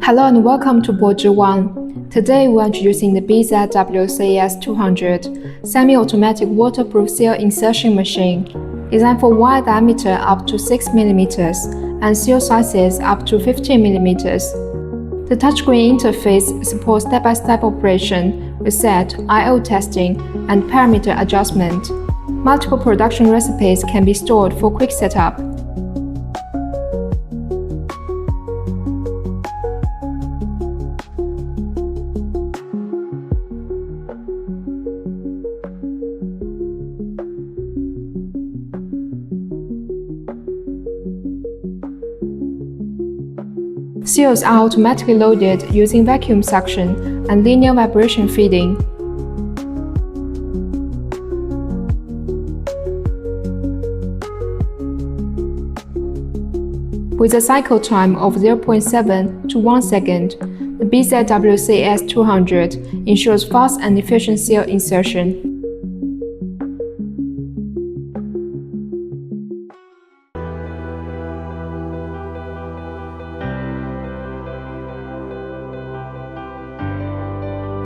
Hello and welcome to BOZWANG. Today we are introducing the BZW-CS200 semi-automatic waterproof seal insertion machine, designed for wire diameter up to 6 mm and seal sizes up to 15 mm. The touchscreen interface supports step-by-step operation, reset, I/O testing, and parameter adjustment. Multiple production recipes can be stored for quick setup. Seals are automatically loaded using vacuum suction and linear vibration feeding. With a cycle time of 0.7 to 1 second, the BZW-CS200 ensures fast and efficient seal insertion.